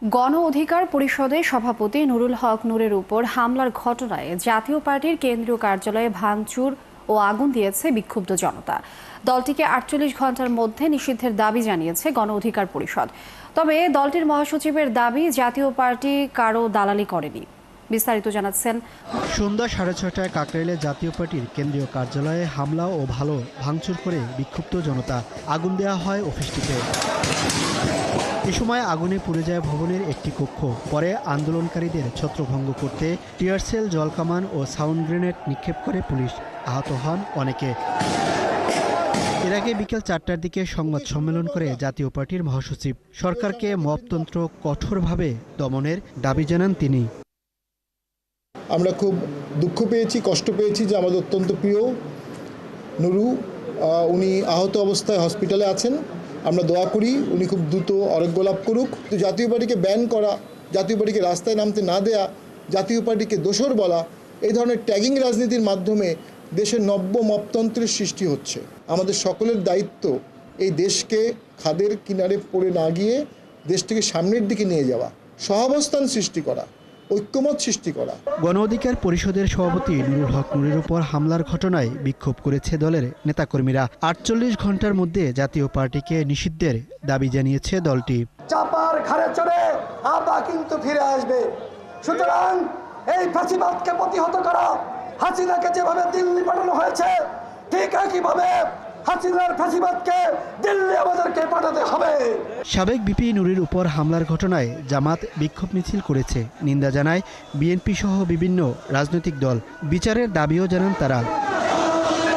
গণ অধিকার পরিষদের সভাপতি নুরুল হক নূরের উপর হামলার ঘটনায় জাতীয় পার্টির কেন্দ্রীয় কার্যালয়ে ভাঙচুর ও আগুন দিয়েছে বিক্ষুব্ধ জনতা। দলটিকে ৪৮ ঘন্টার মধ্যে নিষিদ্ধের দাবি জানিয়েছে গণ অধিকার পরিষদ। তবে দলটির মহাসচিবের দাবি, জাতীয় পার্টি কারো দালালি করেনি। বিস্তারিত জানাচ্ছেন। সন্ধ্যা ৬:৩০টায় কাকরাইলে জাতীয় পার্টির কেন্দ্রীয় কার্যালয়ে হামলা ও ভালো ভাঙচুর করে বিক্ষুব্ধ জনতা। আগুন দেওয়া হয় অফিসটিতে। এ সময় আগুনে পুড়ে যায় ভবনের একটি কক্ষ। পরে আন্দোলনকারীদের ছত্রভঙ্গ করতে টিয়ারশেল, জলকামান ও সাউন্ড গ্রেনেড নিক্ষেপ করে পুলিশ। আহত হন অনেকে। এর আগে বিকেল ৪টার দিকে সংবাদ সম্মেলন করে জাতীয় পার্টির মহাসচিব সরকারকে মবতন্ত্র কঠোরভাবে দমনের দাবি জানান তিনি। আমরা খুব দুঃখ পেয়েছি, কষ্ট পেয়েছি যে আমাদের অত্যন্ত প্রিয় নুরু, উনি আহত অবস্থায় হসপিটালে আছেন। আমরা দোয়া করি উনি খুব দ্রুত আরোগ্য লাভ করুক। জাতীয় পার্টিকে ব্যান করা, জাতীয় পার্টিকে রাস্তায় নামতে না দেয়া, জাতীয় পার্টিকে দোসর বলা, এই ধরনের ট্যাগিং রাজনীতির মাধ্যমে দেশের নব্য মপতন্ত্রের সৃষ্টি হচ্ছে। আমাদের সকলের দায়িত্ব এই দেশকে খাদের কিনারে পড়ে না গিয়ে দেশটিকে সামনের দিকে নিয়ে যাওয়া, সহাবস্থান সৃষ্টি করা, ঐক্যমত সৃষ্টি করা। গণ অধিকার পরিষদের সভাপতি নুরুল হক নূরের উপর হামলার ঘটনায় বিক্ষোভ করেছে দলের নেতাকর্মীরা। ৪৮ ঘন্টার মধ্যে জাতীয় পার্টিকে নিষিদ্ধের দাবি জানিয়েছে দলটি। চাপার ঘাড়ে চড়ে আবা কিন্তু ফিরে আসবে। সুতরাং এই ফাঁসিবাদকে প্রতিহত করা, হাসিনাকে যেভাবে দিল্লি পাঠানো হয়েছে, ঠিক একইভাবে হাসিনার ফাঁসিবাদকে দিল্লি আমাদেরকে পাঠাতে হবে। সাবেক বিপি নুরের উপর হামলার ঘটনায় জামাত বিক্ষোভ মিছিল করেছে। নিন্দা জানায় বিএনপি সহ বিভিন্ন রাজনৈতিক দল। বিচারের দাবিও জানান তারা।